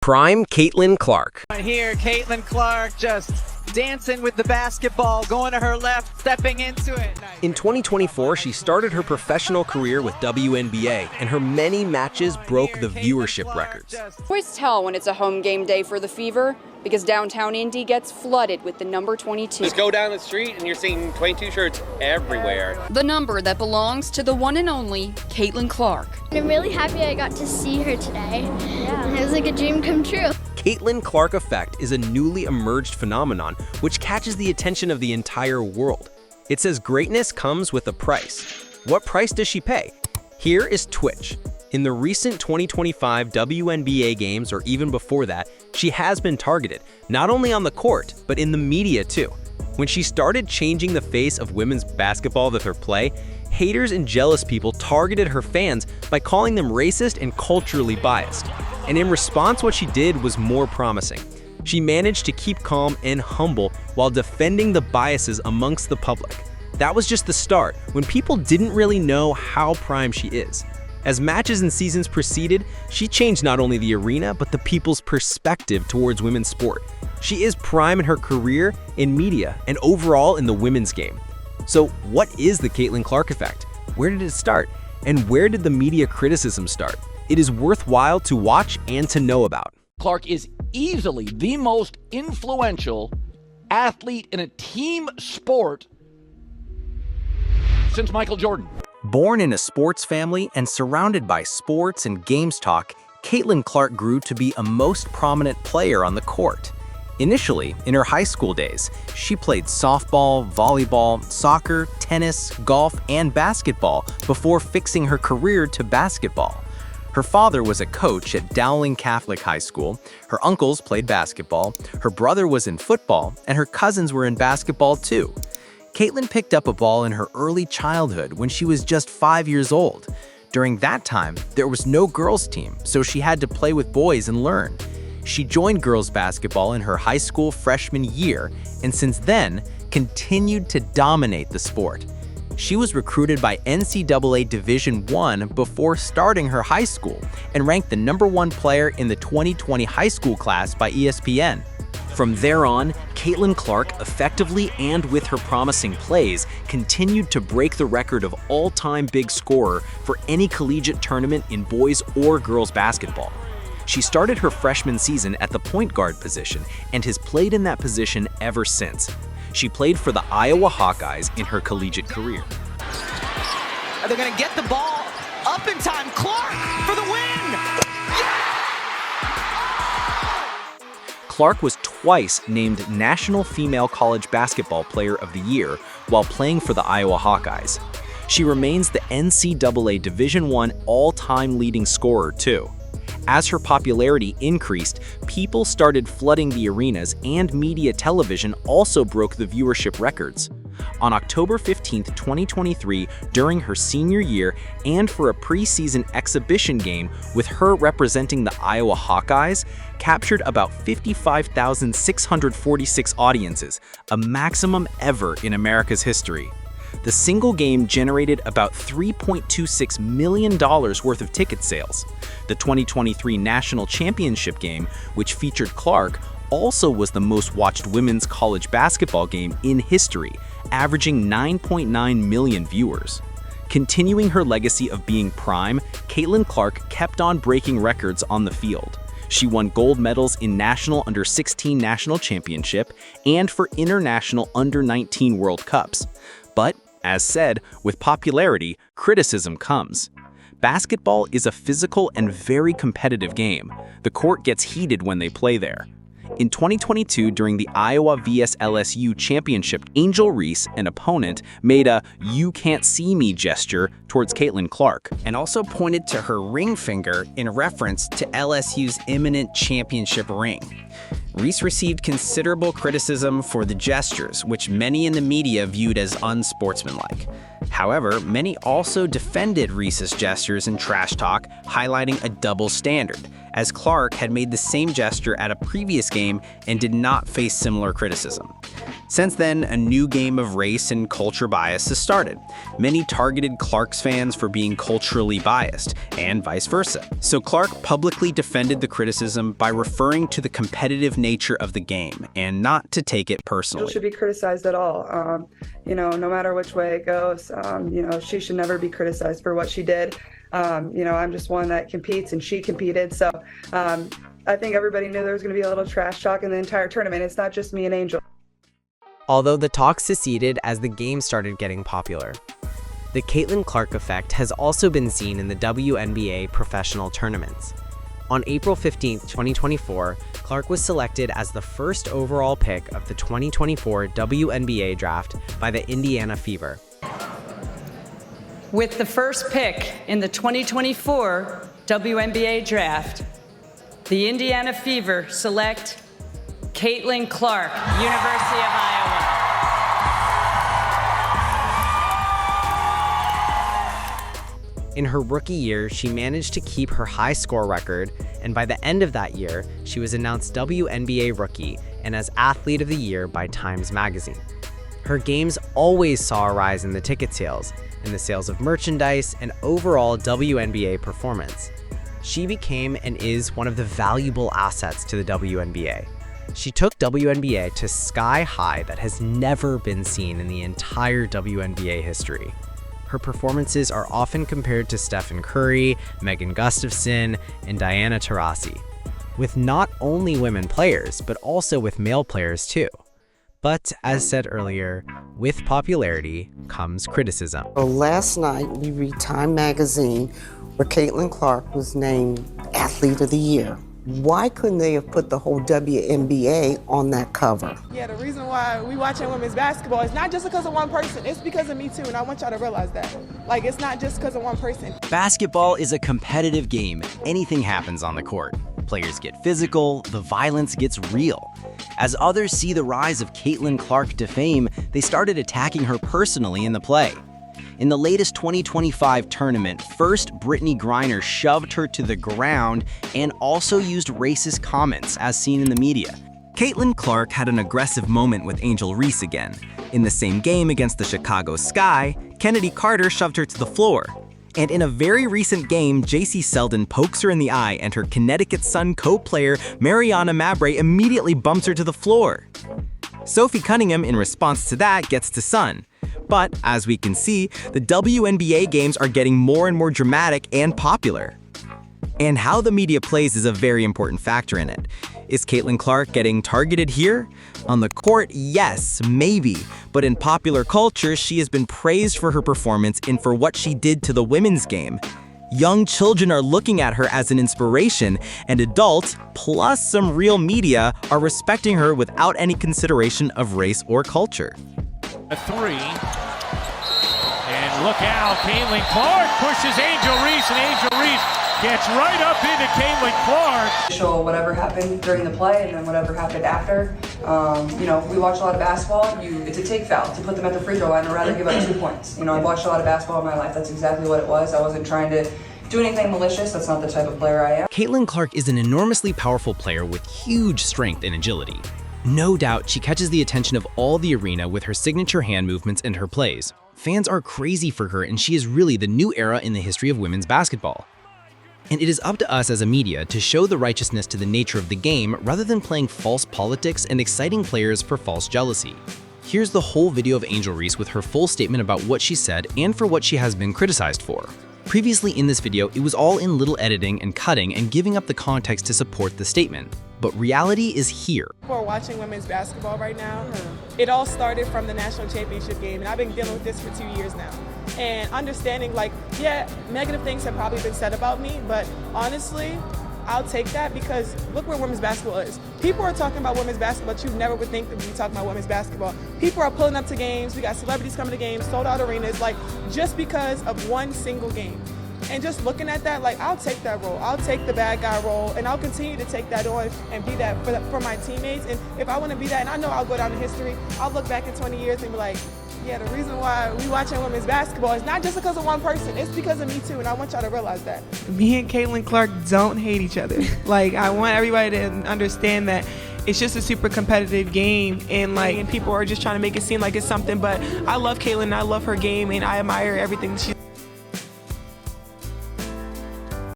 Prime Caitlin Clark. Here, Caitlin Clark just dancing with the basketball, going to her left, stepping into it. In 2024, she started her professional career with WNBA, and her many matches broke the viewership records. Always tell when it's a home game day for the Fever, because downtown Indy gets flooded with the number 22. Just go down the street and you're seeing 22 shirts everywhere. The number that belongs to the one and only Caitlin Clark. I'm really happy I got to see her today. Yeah. It was like a dream come true. Caitlin Clark effect is a newly emerged phenomenon which catches the attention of the entire world. It says greatness comes with a price. What price does she pay? Here is Twitch. In the recent 2025 WNBA games, or even before that, she has been targeted, not only on the court, but in the media too. When she started changing the face of women's basketball with her play, haters and jealous people targeted her fans by calling them racist and culturally biased. And in response, what she did was more promising. She managed to keep calm and humble while defending the biases amongst the public. That was just the start, when people didn't really know how prime she is. As matches and seasons proceeded, she changed not only the arena, but the people's perspective towards women's sport. She is prime in her career, in media, and overall in the women's game. So what is the Caitlin Clark effect? Where did it start? And where did the media criticism start? It is worthwhile to watch and to know about. Clark is easily the most influential athlete in a team sport since Michael Jordan. Born in a sports family and surrounded by sports and games talk, Caitlin Clark grew to be a most prominent player on the court. Initially, in her high school days, she played softball, volleyball, soccer, tennis, golf, and basketball before fixing her career to basketball. Her father was a coach at Dowling Catholic High School, her uncles played basketball, her brother was in football, and her cousins were in basketball too. Caitlin picked up a ball in her early childhood when she was just 5 years old. During that time, there was no girls' team, so she had to play with boys and learn. She joined girls' basketball in her high school freshman year, and since then, continued to dominate the sport. She was recruited by NCAA Division I before starting her high school, and ranked the #1 player in the 2020 high school class by ESPN. From there on, Caitlin Clark, effectively and with her promising plays, continued to break the record of all-time big scorer for any collegiate tournament in boys or girls basketball. She started her freshman season at the point guard position and has played in that position ever since. She played for the Iowa Hawkeyes in her collegiate career. Are they going to get the ball up in time? Clark for the win! Clark was twice named National Female College Basketball Player of the Year while playing for the Iowa Hawkeyes. She remains the NCAA Division I all-time leading scorer too. As her popularity increased, people started flooding the arenas, and media television also broke the viewership records. On October 15, 2023, during her senior year and for a preseason exhibition game with her representing the Iowa Hawkeyes, captured about 55,646 audiences, a maximum ever in America's history. The single game generated about $3.26 million worth of ticket sales. The 2023 National Championship game, which featured Clark, also was the most watched women's college basketball game in history, averaging 9.9 million viewers. Continuing her legacy of being prime, Caitlin Clark kept on breaking records on the field. She won gold medals in National Under-16 National Championship and for International Under-19 World Cups. But, as said, with popularity, criticism comes. Basketball is a physical and very competitive game. The court gets heated when they play there. In 2022, during the Iowa vs LSU championship, Angel Reese, an opponent, made a "you can't see me" gesture towards Caitlin Clark, and also pointed to her ring finger in reference to LSU's imminent championship ring. Reese received considerable criticism for the gestures, which many in the media viewed as unsportsmanlike. However, many also defended Reese's gestures in trash talk, highlighting a double standard, as Clark had made the same gesture at a previous game and did not face similar criticism. Since then, a new game of race and culture bias has started. Many targeted Clark's fans for being culturally biased, and vice versa. So Clark publicly defended the criticism by referring to the competitive nature of the game, and not to take it personally. She should be criticized at all. No matter which way it goes, she should never be criticized for what she did. I'm just one that competes, and she competed. So I think everybody knew there was going to be a little trash talk in the entire tournament. It's not just me and Angel. Although the talk seceded as the game started getting popular. The Caitlin Clark effect has also been seen in the WNBA professional tournaments. On April 15, 2024, Clark was selected as the first overall pick of the 2024 WNBA draft by the Indiana Fever. With the first pick in the 2024 WNBA draft, the Indiana Fever select Caitlin Clark, University of Iowa. In her rookie year, she managed to keep her high score record, and by the end of that year, she was announced WNBA Rookie and as Athlete of the Year by Times Magazine. Her games always saw a rise in the ticket sales, in the sales of merchandise, and overall WNBA performance. She became and is one of the valuable assets to the WNBA. She took WNBA to sky high that has never been seen in the entire WNBA history. Her performances are often compared to Stephen Curry, Megan Gustafson, and Diana Taurasi, with not only women players, but also with male players too. But as said earlier, with popularity comes criticism. Last night we read Time Magazine where Caitlin Clark was named Athlete of the Year. Why couldn't they have put the whole WNBA on that cover? Yeah, the reason why we watching women's basketball is not just because of one person, it's because of me too, and I want y'all to realize that. Like, it's not just because of one person. Basketball is a competitive game. Anything happens on the court. Players get physical, the violence gets real. As others see the rise of Caitlin Clark to fame, they started attacking her personally in the play. In the latest 2025 tournament, first Brittany Griner shoved her to the ground and also used racist comments as seen in the media. Caitlin Clark had an aggressive moment with Angel Reese again. In the same game against the Chicago Sky, Kennedy Carter shoved her to the floor. And in a very recent game, JC Selden pokes her in the eye and her Connecticut Sun co-player Mariana Mabrey immediately bumps her to the floor. Sophie Cunningham, in response to that, gets to Sun. But, as we can see, the WNBA games are getting more and more dramatic and popular. And how the media plays is a very important factor in it. Is Caitlin Clark getting targeted here? On the court, yes, maybe. But in popular culture, she has been praised for her performance and for what she did to the women's game. Young children are looking at her as an inspiration, and adults, plus some real media, are respecting her without any consideration of race or culture. A three. And look out, Caitlin Clark pushes Angel Reese, and Angel Reese gets right up into Caitlin Clark. Show whatever happened during the play and then whatever happened after. We watch a lot of basketball. It's a take foul to put them at the free throw line. I'd rather give up 2 points. I've watched a lot of basketball in my life. That's exactly what it was. I wasn't trying to do anything malicious. That's not the type of player I am. Caitlin Clark is an enormously powerful player with huge strength and agility. No doubt, she catches the attention of all the arena with her signature hand movements and her plays. Fans are crazy for her, and she is really the new era in the history of women's basketball. And it is up to us as a media to show the righteousness to the nature of the game rather than playing false politics and exciting players for false jealousy. Here's the whole video of Angel Reese with her full statement about what she said and for what she has been criticized for. Previously in this video, it was all in little editing and cutting and giving up the context to support the statement. But reality is here. People are watching women's basketball right now. It all started from the national championship game, and I've been dealing with this for 2 years now. And understanding, negative things have probably been said about me, but honestly, I'll take that because look where women's basketball is. People are talking about women's basketball, but you never would think that we'd be talking about women's basketball. People are pulling up to games. We got celebrities coming to games, sold out arenas, just because of one single game. And just looking at that, like, I'll take that role. I'll take the bad guy role, and I'll continue to take that on and be that for my teammates. And if I want to be that, and I know I'll go down in history, I'll look back in 20 years and be like, yeah, the reason why we watching women's basketball is not just because of one person. It's because of me too, and I want y'all to realize that. Me and Caitlin Clark don't hate each other. Like, I want everybody to understand that it's just a super competitive game, and people are just trying to make it seem like it's something. But I love Caitlin, I love her game, and I admire everything she